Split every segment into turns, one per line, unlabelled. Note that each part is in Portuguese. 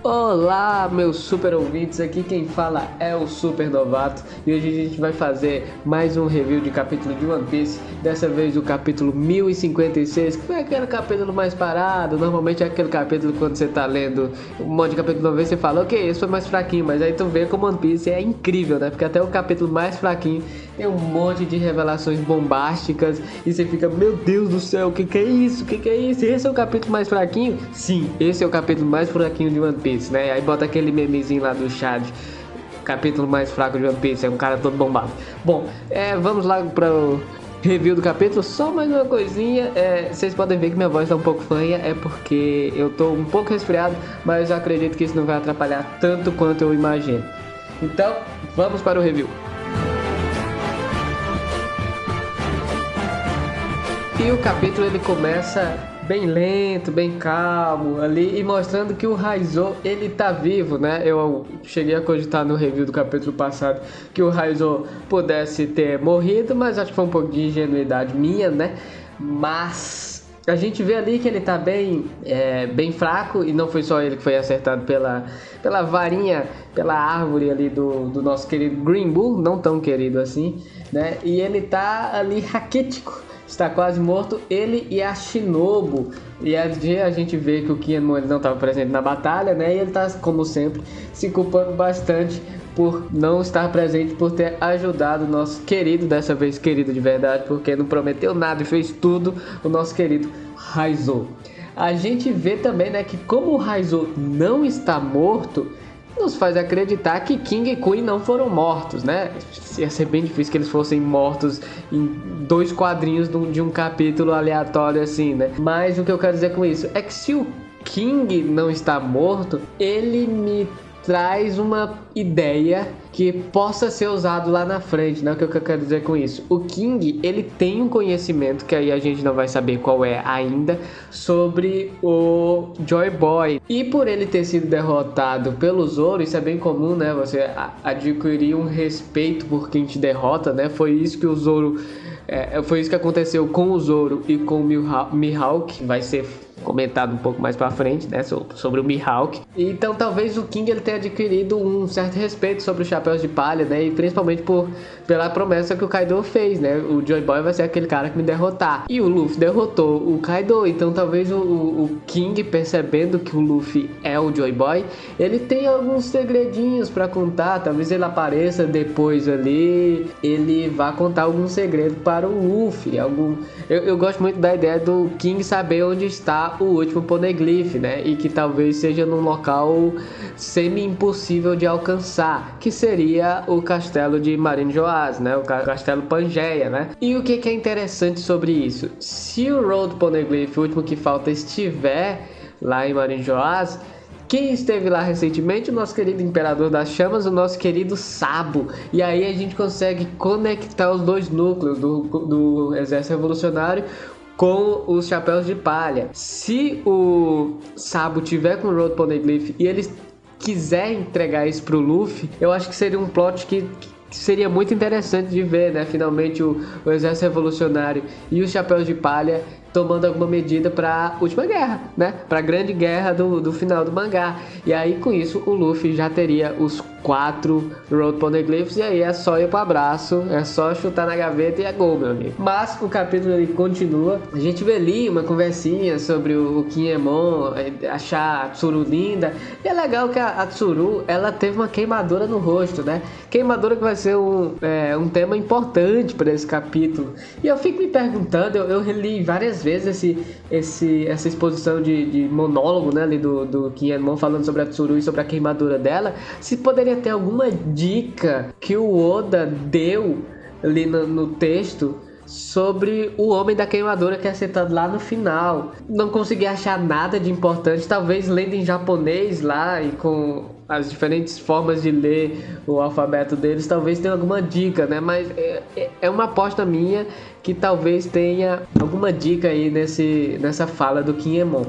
Olá, meus super ouvintes, aqui quem fala é o Super Novato e hoje a gente vai fazer mais um review de capítulo de One Piece, dessa vez o capítulo 1056, que foi aquele capítulo mais parado. Normalmente é aquele capítulo quando você tá lendo um monte de capítulo de uma vez, você fala, ok, esse foi mais fraquinho, mas aí tu vê como One Piece é incrível, né? Porque até o capítulo mais fraquinho tem um monte de revelações bombásticas e você fica, meu Deus do céu, o que é isso? O que é isso? Esse é o capítulo mais fraquinho? Sim, esse é o capítulo mais fraquinho de One Piece, né? Aí bota aquele memezinho lá do Chad, capítulo mais fraco de One Piece, é um cara todo bombado. Bom, vamos lá para o review do capítulo. Só mais uma coisinha, vocês podem ver que minha voz tá um pouco fanha, é porque eu tô um pouco resfriado, mas eu acredito que isso não vai atrapalhar tanto quanto eu imagino. Então, vamos para o review. E o capítulo ele começa bem lento, bem calmo ali e mostrando que o Raizo ele tá vivo, né? Eu cheguei a cogitar no review do capítulo passado que o Raizo pudesse ter morrido, mas acho que foi um pouco de ingenuidade minha, né? Mas a gente vê ali que ele tá bem fraco e não foi só ele que foi acertado pela varinha, pela árvore ali do nosso querido Green Bull, não tão querido assim, né? E ele tá ali raquítico. Está quase morto, ele e a Shinobu. E a gente vê que o Kinemon não estava presente na batalha, né? E ele está, como sempre, se culpando bastante por não estar presente, por ter ajudado o nosso querido, dessa vez querido de verdade, porque não prometeu nada e fez tudo, o nosso querido Raizo. A gente vê também, né, que como o Raizo não está morto, nos faz acreditar que King e Queen não foram mortos, né? Ia ser bem difícil que eles fossem mortos em 2 quadrinhos de um capítulo aleatório assim, né? Mas o que eu quero dizer com isso é que se o King não está morto, ele me traz uma ideia que possa ser usado lá na frente, né? O que eu quero dizer com isso? O King, ele tem um conhecimento, que aí a gente não vai saber qual é ainda, sobre o Joy Boy. E por ele ter sido derrotado pelo Zoro, isso é bem comum, né? Você adquirir um respeito por quem te derrota, né? Foi isso que o Zoro... foi isso que aconteceu com o Zoro e com o Mihawk, vai ser comentado um pouco mais pra frente, né, sobre o Mihawk. Então talvez o King ele tenha adquirido um certo respeito sobre os Chapéus de Palha, né, e principalmente pela promessa que o Kaido fez, né, o Joy Boy vai ser aquele cara que me derrotar, e o Luffy derrotou o Kaido, então talvez o King, percebendo que o Luffy é o Joy Boy, ele tem alguns segredinhos pra contar, talvez ele apareça depois ali, ele vá contar algum segredo para o Luffy, eu gosto muito da ideia do King saber onde está o último Poneglyph, né? E que talvez seja num local semi-impossível de alcançar, que seria o castelo de Marine Joaz, né? O castelo Pangeia, né? E o que é interessante sobre isso? Se o Road Poneglyph, o último que falta, estiver lá em Marine Joaz, quem esteve lá recentemente? O nosso querido Imperador das Chamas, o nosso querido Sabo. E aí a gente consegue conectar os dois núcleos do Exército Revolucionário com os Chapéus de Palha. Se o Sabo tiver com o Road Poneglyph e ele quiser entregar isso pro Luffy, eu acho que seria um plot que seria muito interessante de ver, né? Finalmente o Exército Revolucionário e os Chapéus de Palha tomando alguma medida para a última guerra, né? Para a grande guerra do final do mangá. E aí com isso o Luffy já teria os 4 Road Poneglyphs e aí é só ir pro abraço, é só chutar na gaveta e é gol, meu amigo. Mas o capítulo ele continua. A gente vê ali uma conversinha sobre o Kinemon achar a Tsuru linda. E é legal que a Tsuru, ela teve uma queimadura no rosto, né? Queimadura que vai ser um tema importante para esse capítulo. E eu fico me perguntando, eu reli várias vezes essa exposição de monólogo, né, ali do Kinemon falando sobre a Tsuru e sobre a queimadura dela, se poderia ter alguma dica que o Oda deu ali no texto sobre o Homem da Queimadura que é citado lá no final. Não consegui achar nada de importante, talvez lendo em japonês lá e com as diferentes formas de ler o alfabeto deles, talvez tenha alguma dica, né? Mas é uma aposta minha que talvez tenha alguma dica aí nessa fala do Kinemon.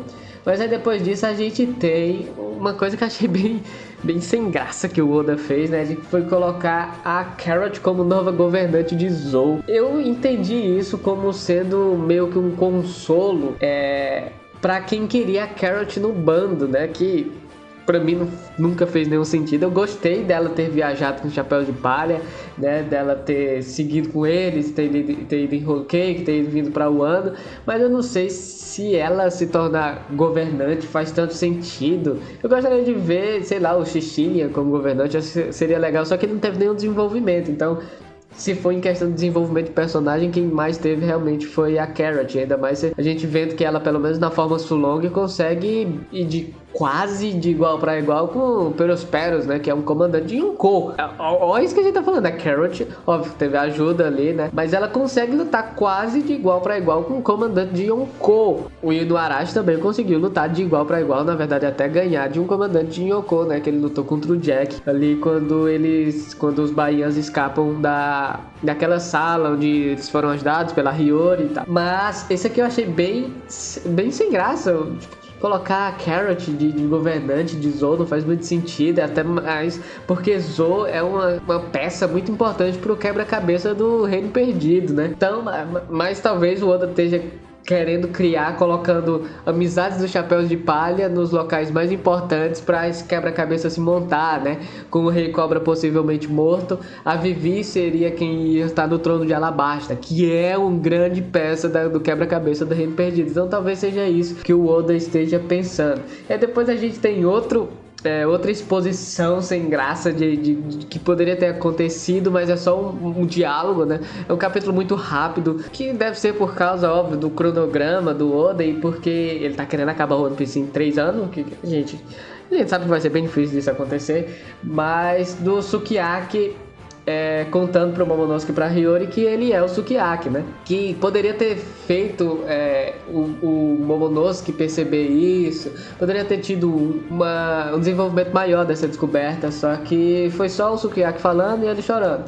Mas aí depois disso a gente tem uma coisa que eu achei bem sem graça que o Oda fez, né? A gente foi colocar a Carrot como nova governante de Zou. Eu entendi isso como sendo meio que um consolo pra quem queria a Carrot no bando, né? Que pra mim nunca fez nenhum sentido. Eu gostei dela ter viajado com o Chapéu de Palha, né? Dela ter seguido com eles, ter ido em Whole Cake, ter vindo pra Wano, mas eu não sei se ela se tornar governante faz tanto sentido. Eu gostaria de ver, sei lá, o Xixinha como governante, seria legal, só que ele não teve nenhum desenvolvimento, então se for em questão de desenvolvimento de personagem, quem mais teve realmente foi a Carrot. Ainda mais a gente vendo que ela, pelo menos na forma Sulong, consegue ir quase de igual para igual com o Perospero, né? Que é um comandante de Yonkou. Olha isso que a gente tá falando. A Carrot, óbvio, teve ajuda ali, né? Mas ela consegue lutar quase de igual para igual com o comandante de Yonkou. O Inuarashi também conseguiu lutar de igual para igual. Na verdade, até ganhar de um comandante de Yonkou, né? Que ele lutou contra o Jack ali quando os Baians escapam daquela sala onde eles foram ajudados pela Hiyori e tal. Mas esse aqui eu achei bem sem graça. Colocar a Carrot de governante de Zou não faz muito sentido, até mais porque Zou é uma peça muito importante pro quebra-cabeça do Reino Perdido, né? Então, mas talvez o Oda esteja querendo criar, colocando amizades dos Chapéus de Palha nos locais mais importantes para esse quebra-cabeça se montar, né? Com o Rei Cobra possivelmente morto, a Vivi seria quem ia estar no trono de Alabasta, que é uma grande peça do quebra-cabeça do Reino Perdido. Então talvez seja isso que o Oda esteja pensando. E depois a gente tem outra exposição sem graça de que poderia ter acontecido, mas é só um diálogo, né? É um capítulo muito rápido, que deve ser por causa, óbvio, do cronograma do Oda e porque ele tá querendo acabar o One Piece em 3 anos, que a gente sabe que vai ser bem difícil disso acontecer, mas do Sukiyaki contando pro Momonosuke e pra Hiyori que ele é o Sukiyaki, né? Que poderia ter feito o Momonosuke perceber isso, poderia ter tido um desenvolvimento maior dessa descoberta, só que foi só o Sukiyaki falando e ele chorando.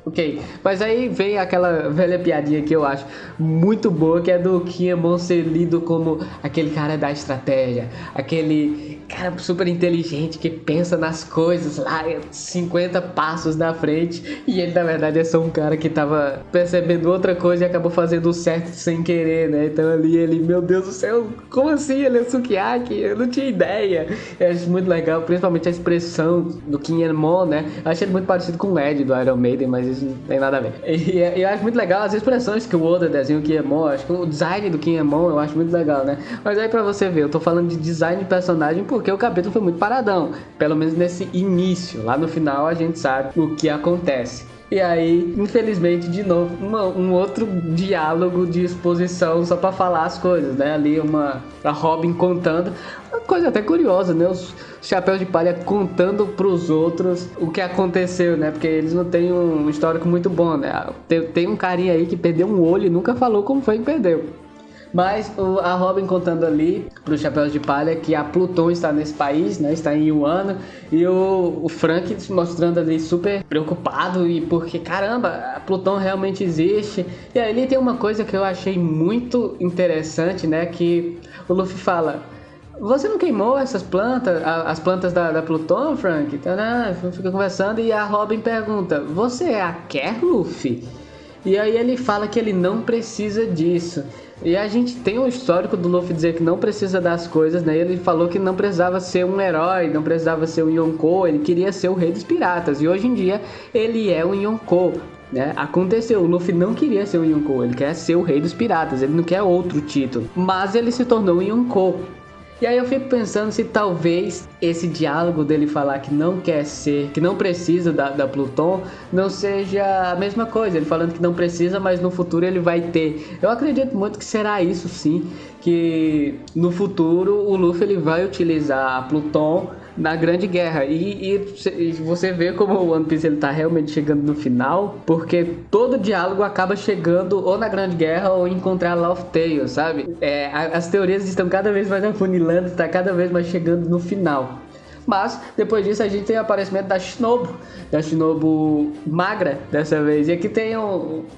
Ok, mas aí vem aquela velha piadinha que eu acho muito boa, que é do Kinemon ser lido como aquele cara da estratégia, aquele cara super inteligente que pensa nas coisas lá 50 passos na frente, e ele na verdade é só um cara que tava percebendo outra coisa e acabou fazendo o certo sem querer, né? Então ali ele, meu Deus do céu, como assim ele é Sukiyaki? Eu não tinha ideia. Eu acho muito legal, principalmente a expressão do Kinemon, né? Eu achei ele muito parecido com o Ed do Iron Maiden, mas isso não tem nada a ver. E eu acho muito legal as expressões que o Oda desenha o Kinemon. Acho que o design do Kinemon eu acho muito legal, né? Mas aí pra você ver, eu tô falando de design de personagem porque o capítulo foi muito paradão, pelo menos nesse início. Lá no final a gente sabe o que acontece. E aí, infelizmente, de novo, um outro diálogo de exposição só pra falar as coisas, né? Ali a Robin contando, uma coisa até curiosa, né? Os Chapéus de Palha contando pros outros o que aconteceu, né? Porque eles não têm um histórico muito bom, né? Tem um carinha aí que perdeu um olho e nunca falou como foi que perdeu. Mas a Robin contando ali para os Chapéus de Palha que a Pluton está nesse país, né? Está em Wano, e o Frank mostrando ali super preocupado e porque caramba, a Pluton realmente existe. E aí tem uma coisa que eu achei muito interessante, né? Que o Luffy fala: você não queimou essas plantas, as plantas da Pluton, Frank? Então, fica conversando e a Robin pergunta: você é a Care, Luffy? E aí ele fala que ele não precisa disso. E a gente tem um histórico do Luffy dizer que não precisa das coisas, né? Ele falou que não precisava ser um herói, não precisava ser um Yonkou, ele queria ser o rei dos piratas. E hoje em dia ele é um Yonkou, né? Aconteceu, o Luffy não queria ser um Yonkou, ele quer ser o rei dos piratas, ele não quer outro título. Mas ele se tornou um Yonkou. E aí eu fico pensando se talvez esse diálogo dele falar que não quer ser, que não precisa da Pluton, não seja a mesma coisa. Ele falando que não precisa, mas no futuro ele vai ter. Eu acredito muito que será isso sim, que no futuro o Luffy ele vai utilizar a Pluton na Grande Guerra. E você vê como o One Piece ele tá realmente chegando no final, porque todo diálogo acaba chegando ou na Grande Guerra ou em encontrar Laugh Tale, sabe? As teorias estão cada vez mais afunilando, está cada vez mais chegando no final. Mas depois disso a gente tem o aparecimento da Shinobu magra dessa vez. E aqui tem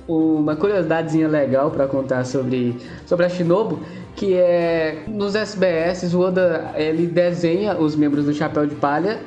uma curiosidadezinha legal para contar sobre a Shinobu, que é nos SBS o Oda ele desenha os membros do Chapéu de Palha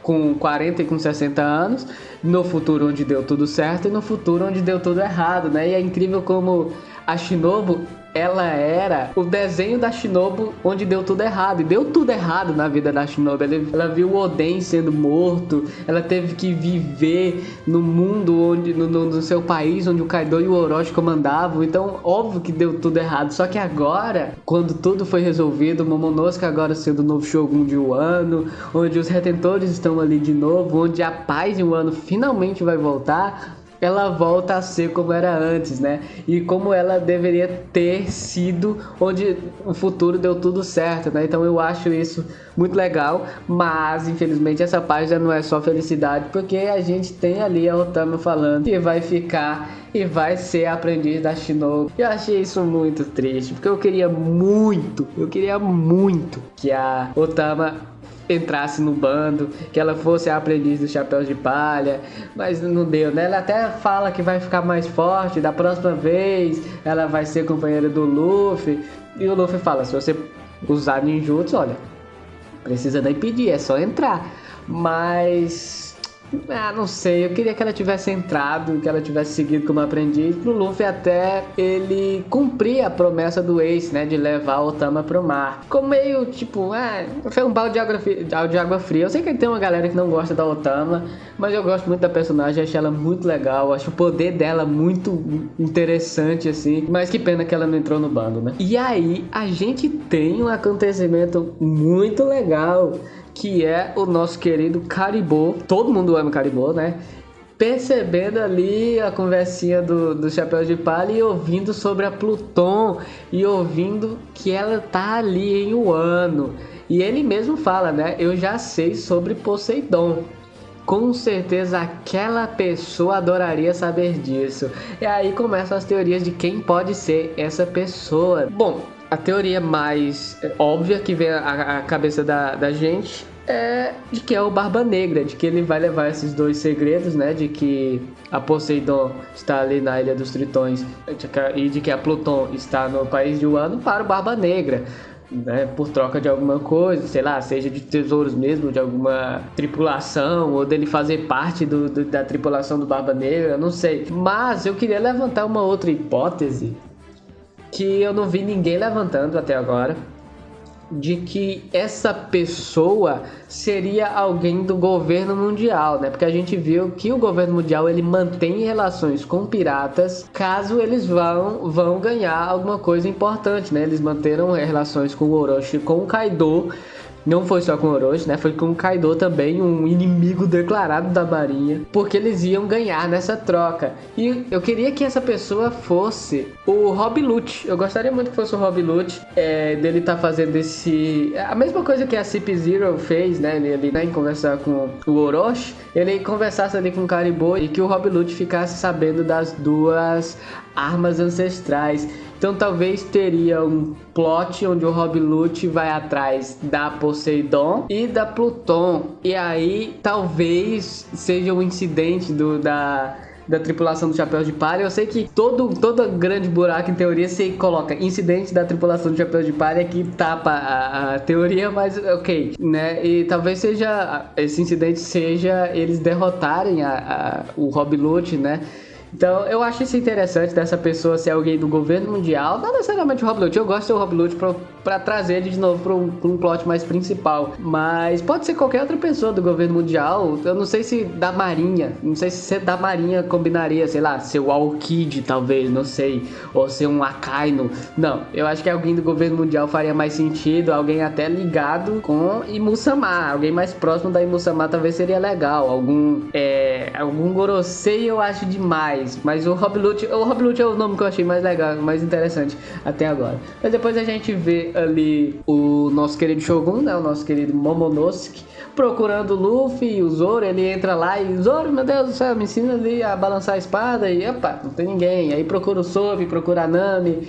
com 40 e com 60 anos, no futuro onde deu tudo certo e no futuro onde deu tudo errado, né? E é incrível como a Shinobu ela era o desenho da Shinobu onde deu tudo errado. E deu tudo errado na vida da Shinobu. Ela viu o Oden sendo morto, ela teve que viver no mundo, onde no seu país, onde o Kaido e o Orochi comandavam. Então, óbvio que deu tudo errado. Só que agora, quando tudo foi resolvido, o Momonosuke agora sendo o novo Shogun de Wano, onde os retentores estão ali de novo, onde a paz em Wano finalmente vai voltar, ela volta a ser como era antes, né? E como ela deveria ter sido, onde o futuro deu tudo certo, né? Então eu acho isso muito legal, mas infelizmente essa página não é só felicidade, porque a gente tem ali a Otama falando que vai ficar e vai ser aprendiz da Shinobu. Eu achei isso muito triste, porque eu queria muito que a Otama entrasse no bando, que ela fosse a aprendiz do Chapéu de Palha, mas não deu, né? Ela até fala que vai ficar mais forte, da próxima vez ela vai ser companheira do Luffy, e o Luffy fala, se você usar ninjutsu, olha, precisa nem pedir, é só entrar. Mas não sei, eu queria que ela tivesse entrado, que ela tivesse seguido como aprendiz, pro Luffy até ele cumprir a promessa do Ace, né, de levar o Otama pro mar. Ficou meio tipo, foi um balde de água fria. Eu sei que tem uma galera que não gosta da Otama, mas eu gosto muito da personagem, acho ela muito legal, acho o poder dela muito interessante, assim, mas que pena que ela não entrou no bando, né. E aí, a gente tem um acontecimento muito legal, que é o nosso querido Caribou. Todo mundo ama Caribou, né? Percebendo ali a conversinha do Chapéu de Palha e ouvindo sobre a Pluton e ouvindo que ela tá ali em Wano. E ele mesmo fala, né? Eu já sei sobre Poseidon. Com certeza aquela pessoa adoraria saber disso. E aí começam as teorias de quem pode ser essa pessoa. Bom, a teoria mais óbvia que vem à cabeça da gente é de que é o Barba Negra, de que ele vai levar esses dois segredos, né? De que a Poseidon está ali na Ilha dos Tritões e de que a Pluton está no país de Wano para o Barba Negra, né, por troca de alguma coisa, sei lá, seja de tesouros mesmo, de alguma tripulação, ou dele fazer parte da tripulação do Barba Negra, não sei. Mas eu queria levantar uma outra hipótese que eu não vi ninguém levantando até agora, de que essa pessoa seria alguém do governo mundial, né? Porque a gente viu que o governo mundial ele mantém relações com piratas caso eles vão ganhar alguma coisa importante, né? Eles manteram relações com o Orochi e com o Kaido. Não foi só com o Orochi, né? Foi com o Kaido também, um inimigo declarado da marinha, porque eles iam ganhar nessa troca. E eu queria que essa pessoa fosse o Rob Lute. Eu gostaria muito que fosse o Rob Lute, dele tá fazendo a mesma coisa que a Cip Zero fez, né? Ele né, em conversar com o Orochi, ele conversasse ali com o Caribou e que o Rob Lute ficasse sabendo das duas armas ancestrais. Então talvez teria um plot onde o Rob Lute vai atrás da Poseidon e da Pluton. E aí talvez seja um incidente da tripulação do Chapéu de Palha. Eu sei que todo grande buraco em teoria você coloca incidente da tripulação do Chapéu de Palha que tapa a teoria, mas ok, né? E talvez esse incidente seja eles derrotarem o Rob Lute, né? Então, eu acho isso interessante dessa pessoa ser alguém do governo mundial, não necessariamente o Rob Lute. Eu gosto do Rob Lute pra trazer ele de novo pra um plot mais principal. Mas pode ser qualquer outra pessoa do governo mundial. Eu não sei se da marinha, não sei se ser da marinha combinaria, sei lá, ser o Aokiji talvez, não sei. Ou ser um Akainu. Não, eu acho que alguém do governo mundial faria mais sentido. Alguém até ligado com Imusama. Alguém mais próximo da Imusama talvez seria legal. Algum Gorosei eu acho demais. Mas o Rob Lute é o nome que eu achei mais legal, mais interessante até agora. Mas depois a gente vê ali o nosso querido Shogun, né? O nosso querido Momonosuke procurando o Luffy e o Zoro. Ele entra lá e Zoro, meu Deus do céu, me ensina ali a balançar a espada. E opa, não tem ninguém. Aí procura o Sobe, procura a Nami.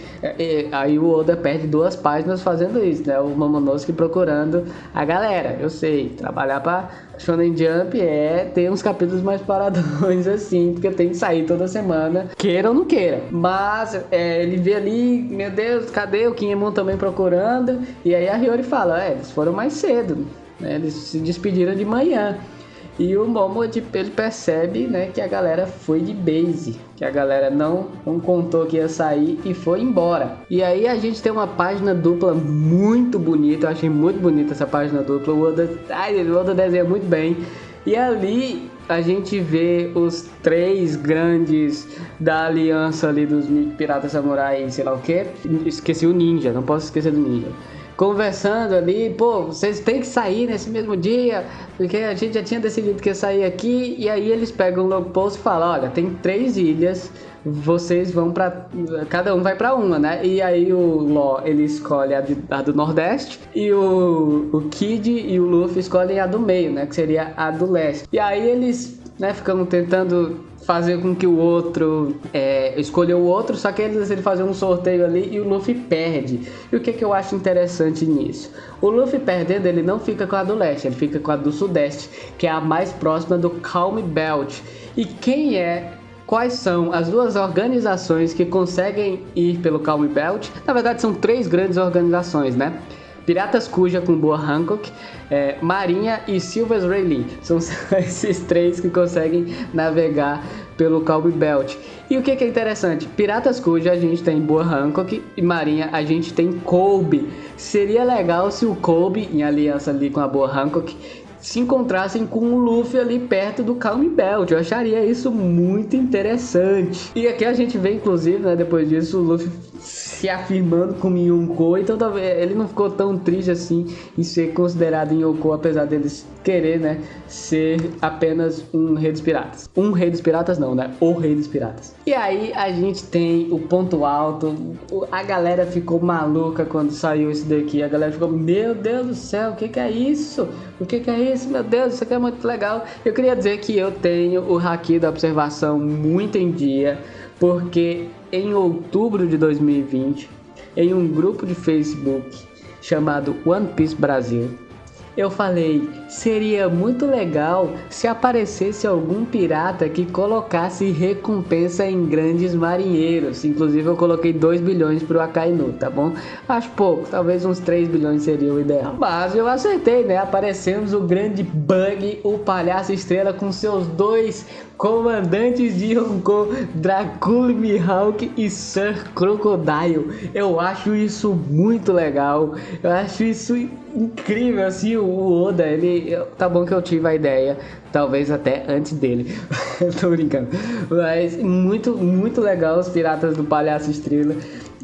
Aí o Oda perde 2 páginas fazendo isso, né? O Momonosuke procurando a galera. Eu sei, trabalhar pra Shonen Jump ter uns capítulos mais paradões assim, porque tem que sair toda semana, queira ou não queira. Mas ele vê ali, meu Deus, cadê o Kinemon também procurando? E aí a Hiyori fala, eles foram mais cedo, né? Eles se despediram de manhã. E o Momo, ele percebe, né, que a galera foi de base, que a galera não contou que ia sair e foi embora. E aí a gente tem uma página dupla muito bonita, eu achei muito bonita essa página dupla, o Oda desenha muito bem. E ali a gente vê os 3 grandes da aliança ali dos Piratas Samurai, sei lá o que. Esqueci o Ninja, não posso esquecer do Ninja. Conversando ali, pô, vocês têm que sair nesse mesmo dia, porque a gente já tinha decidido que ia sair aqui. E aí eles pegam o log post e falam, olha, tem 3 ilhas, vocês vão pra... cada um vai pra uma, né? E aí o Law, ele escolhe a do Nordeste, e o Kid e o Luffy escolhem a do meio, né? Que seria a do Leste. E aí eles, né, ficam tentando fazer com que o outro escolha o outro, só que eles decidem fazer um sorteio ali e o Luffy perde. E o que eu acho interessante nisso? O Luffy perdendo, ele não fica com a do leste, ele fica com a do sudeste, que é a mais próxima do Calm Belt. E quais são as 2 organizações que conseguem ir pelo Calm Belt? Na verdade são 3 grandes organizações, né? Piratas Kuja com Boa Hancock, Marinha e Silver's Rayleigh. São esses 3 que conseguem navegar pelo Calm Belt. E o que é interessante? Piratas Kuja a gente tem Boa Hancock e Marinha a gente tem Kobe. Seria legal se o Kobe, em aliança ali com a Boa Hancock, se encontrassem com o Luffy ali perto do Calm Belt. Eu acharia isso muito interessante. E aqui a gente vê, inclusive, né, depois disso, o Luffy se afirmando como Yonkou. Então talvez ele não ficou tão triste assim em ser considerado Yonkou, apesar deles querer, né, ser apenas um rei dos piratas. Um rei dos piratas não, né? O rei dos piratas. E aí a gente tem o ponto alto. A galera ficou maluca quando saiu isso daqui. A galera ficou, meu Deus do céu, o que é isso? O que é isso? Meu Deus, isso aqui é muito legal. Eu queria dizer que eu tenho o haki da observação muito em dia, porque em outubro de 2020, em um grupo de Facebook chamado One Piece Brasil, eu falei, seria muito legal se aparecesse algum pirata que colocasse recompensa em grandes marinheiros. Inclusive eu coloquei 2 bilhões pro Akainu, tá bom? Acho pouco, talvez uns 3 bilhões seria o ideal. Mas eu acertei, né? Aparecemos o grande Bug, o Palhaço Estrela, com seus 2 comandantes de Yonkou, Dracula Mihawk e Sir Crocodile. Eu acho isso muito legal, eu acho isso incrível, assim, o Oda, tá bom que eu tive a ideia, talvez até antes dele, tô brincando, mas muito legal os piratas do Palhaço Estrela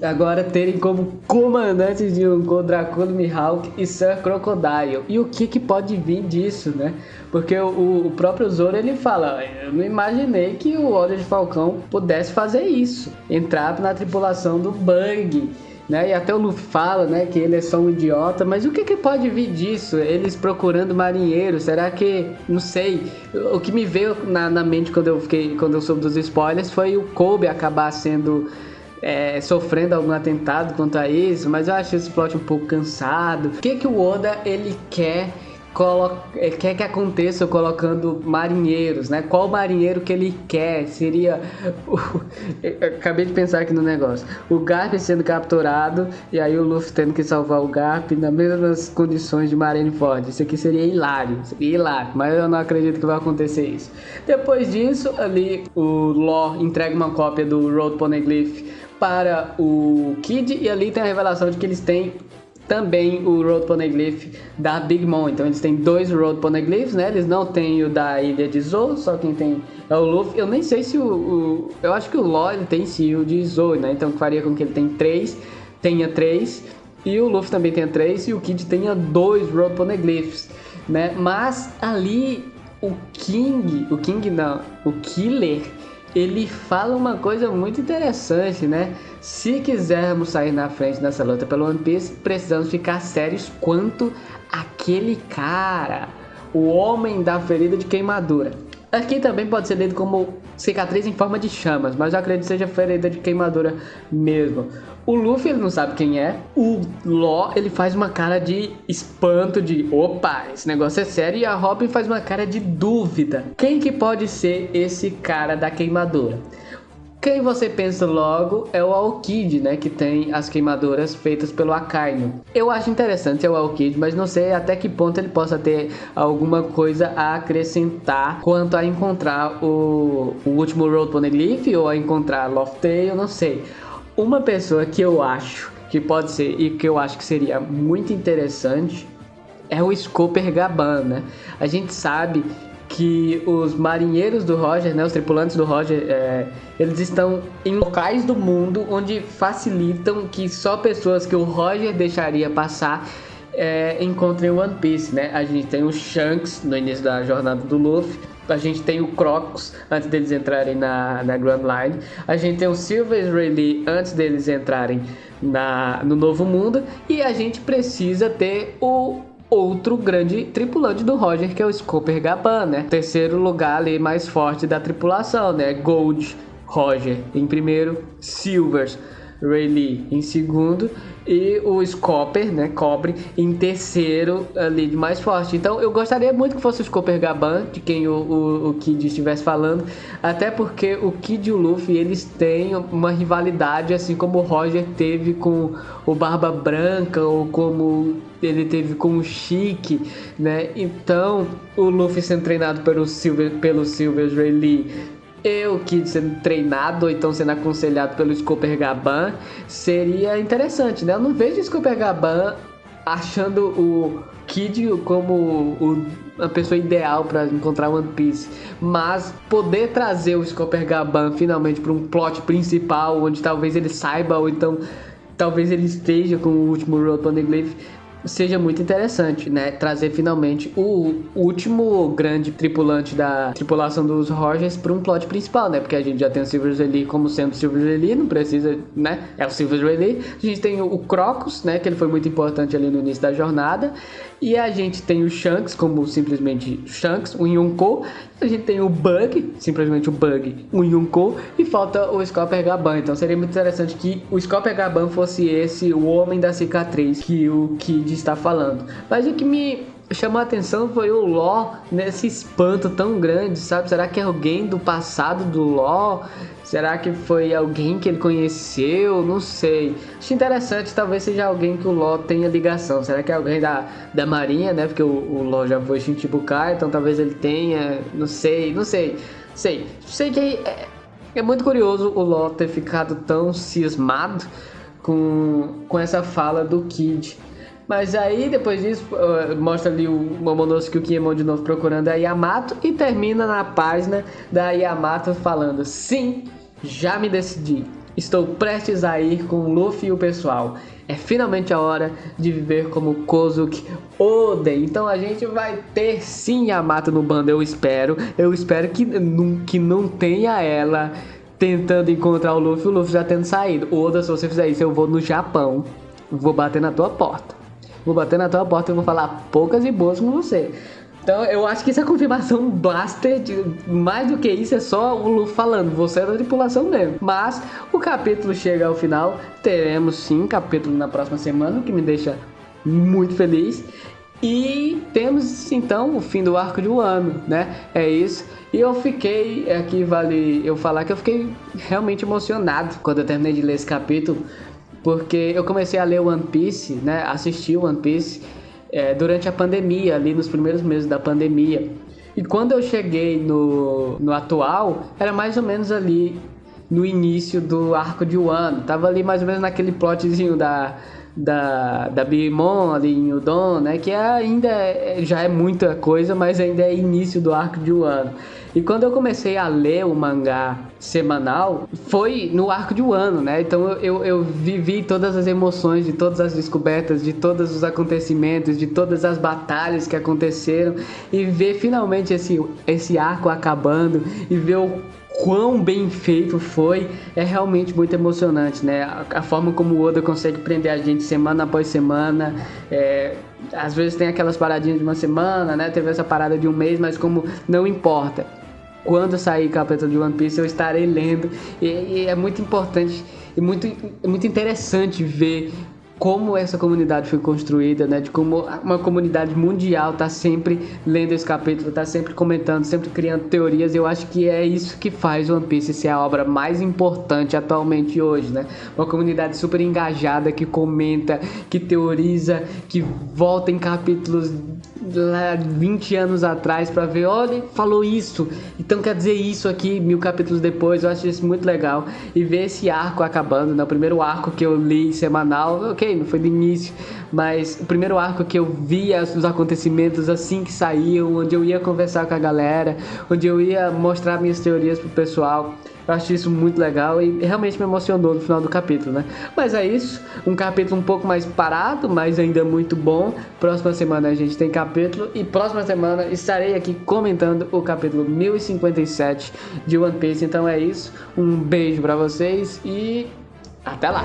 agora terem como comandantes de Yonkou, Dracula Mihawk e Sir Crocodile. E o que pode vir disso, né? Porque o próprio Zoro, ele fala, eu não imaginei que o Olho de Falcão pudesse fazer isso, entrar na tripulação do Bug, né? E até o Luffy fala, né, que ele é só um idiota, mas o que pode vir disso? Eles procurando marinheiros, será que, não sei, o que me veio na mente quando eu soube dos spoilers foi o Kobe acabar sendo sofrendo algum atentado contra isso, mas eu acho esse plot um pouco cansado. O que o Oda ele quer que aconteça colocando marinheiros, né? Qual marinheiro que ele quer? Seria acabei de pensar aqui no negócio, o Garp sendo capturado e aí o Luffy tendo que salvar o Garp nas mesmas condições de Marineford. Isso aqui seria hilário, mas eu não acredito que vai acontecer isso. Depois disso, ali o Law entrega uma cópia do Road Poneglyph para o Kid e ali tem a revelação de que eles têm também o Road Poneglyph da Big Mom. Então eles têm 2 Road Poneglyphs, né? Eles não têm o da Ilha de Zou, só quem tem é o Luffy. Eu nem sei se eu acho que o Law ele tem sim o de Zou, né? Então faria com que ele tenha 3 e o Luffy também tenha 3 e o Kid tenha 2 Road Poneglyphs, né? Mas ali o Killer, ele fala uma coisa muito interessante, né? Se quisermos sair na frente nessa luta pelo One Piece, precisamos ficar sérios quanto aquele cara, o homem da ferida de queimadura. Aqui também pode ser lido como cicatriz em forma de chamas, mas eu acredito que seja ferida de queimadura mesmo. O Luffy ele não sabe quem é, o Law ele faz uma cara de espanto, de opa, esse negócio é sério, e a Robin faz uma cara de dúvida. Quem que pode ser esse cara da queimadura? Quem você pensa logo é o Aokiji, né, que tem as queimadoras feitas pelo Akainu. Eu acho interessante o Aokiji, mas não sei até que ponto ele possa ter alguma coisa a acrescentar quanto a encontrar o último Road Poneglyph ou a encontrar Laugh-Tale, eu não sei. Uma pessoa que eu acho que pode ser e que eu acho que seria muito interessante é o Scooper Gaban, né? A gente sabe que os marinheiros do Roger, né, os tripulantes do Roger, eles estão em locais do mundo onde facilitam que só pessoas que o Roger deixaria passar encontrem o One Piece, né? A gente tem o Shanks no início da jornada do Luffy, a gente tem o Crocus antes deles entrarem na Grand Line, a gente tem o Silver e Rayleigh antes deles entrarem no Novo Mundo, e a gente precisa ter o outro grande tripulante do Roger, que é o Scooper Gaban, né? Terceiro lugar ali mais forte da tripulação, né? Gold, Roger em primeiro, Silvers, Rayleigh em segundo e o Scooper, né, Cobre, em terceiro ali de mais forte. Então eu gostaria muito que fosse o Scooper Gaban, de quem o Kid estivesse falando, até porque o Kid e o Luffy, eles têm uma rivalidade, assim como o Roger teve com o Barba Branca, ou como ele teve com o Chique, né? Então o Luffy sendo treinado pelo Silver Rayleigh, o Kid sendo treinado, ou então sendo aconselhado pelo Scooper Gaban, seria interessante, né? Eu não vejo o Scooper Gaban achando o Kid como a pessoa ideal para encontrar One Piece, mas poder trazer o Scooper Gaban finalmente para um plot principal, onde talvez ele saiba, ou então talvez ele esteja com o último Road Poneglyph, seja muito interessante, né? Trazer finalmente o último grande tripulante da tripulação dos Rogers para um plot principal, né? Porque a gente já tem o Silver Rayleigh como sendo Silver Rayleigh, não precisa, né? É o Silver Rayleigh. A gente tem o Crocus, né? Que ele foi muito importante ali no início da jornada. E a gente tem o Shanks como simplesmente Shanks, o Yonkou. A gente tem o Bug, simplesmente o Bug, o Yonkou. E falta o Scooper Gaban. Então seria muito interessante que o Scooper Gaban fosse o homem da cicatriz que o Kid está falando. Mas o que me chamou a atenção foi o Law nesse espanto tão grande, sabe? Será que é alguém do passado do Law? Será que foi alguém que ele conheceu? Não sei. Acho interessante, talvez seja alguém que o Law tenha ligação. Será que é alguém da Marinha, né? Porque o Law já foi Shichibukai, então talvez ele tenha... Não sei. Sei que é muito curioso o Law ter ficado tão cismado com essa fala do Kid. Mas aí, depois disso, mostra ali o Momonosuke e o Kinemon de novo procurando a Yamato, e termina na página da Yamato falando: sim, já me decidi. Estou prestes a ir com o Luffy e o pessoal. É finalmente a hora de viver como Kozuki Oden. Então a gente vai ter sim Yamato no bando, eu espero. Eu espero que não tenha ela tentando encontrar o Luffy já tendo saído. Oda, se você fizer isso, eu vou no Japão. Vou bater na tua porta. E vou falar poucas e boas com você. Então eu acho que isso é confirmação blaster. Mais do que isso, é só o Luffy falando: você é da tripulação mesmo. Mas o capítulo chega ao final. Teremos sim capítulo na próxima semana, o que me deixa muito feliz. E temos então o fim do arco de Wano, né? É isso. E eu fiquei, aqui vale eu falar que eu fiquei realmente emocionado quando eu terminei de ler esse capítulo, porque eu comecei a ler One Piece, né? Assistir One Piece durante a pandemia, ali nos primeiros meses da pandemia. E quando eu cheguei no atual, era mais ou menos ali no início do arco de Wano. Tava ali mais ou menos naquele plotzinho da Bimon ali em Udon, né? Que ainda já é muita coisa, mas ainda é início do arco de Wano. E quando eu comecei a ler o mangá semanal, foi no arco de Wano, né? Então eu vivi todas as emoções de todas as descobertas, de todos os acontecimentos, de todas as batalhas que aconteceram, e ver finalmente esse arco acabando e ver o quão bem feito foi, é realmente muito emocionante, né? A forma como o Oda consegue prender a gente semana após semana. Às vezes tem aquelas paradinhas de uma semana, né? Teve essa parada de um mês, mas como não importa, quando sair capítulo de One Piece eu estarei lendo, e é muito importante e muito interessante ver como essa comunidade foi construída, né? De como uma comunidade mundial tá sempre lendo esse capítulo, tá sempre comentando, sempre criando teorias. Eu acho que é isso que faz One Piece ser a obra mais importante atualmente hoje, né? Uma comunidade super engajada, que comenta, que teoriza, que volta em capítulos lá 20 anos atrás para ver, olha, falou isso, então quer dizer isso aqui 1000 capítulos depois. Eu acho isso muito legal, e ver esse arco acabando, né? O primeiro arco que eu li semanal, ok, não foi do início, mas o primeiro arco que eu via os acontecimentos assim que saíam, onde eu ia conversar com a galera, onde eu ia mostrar minhas teorias pro pessoal. Eu acho isso muito legal e realmente me emocionou no final do capítulo, né? Mas é isso, um capítulo um pouco mais parado, mas ainda muito bom. Próxima semana a gente tem capítulo, e próxima semana estarei aqui comentando o capítulo 1057 de One Piece. Então é isso, um beijo pra vocês e até lá!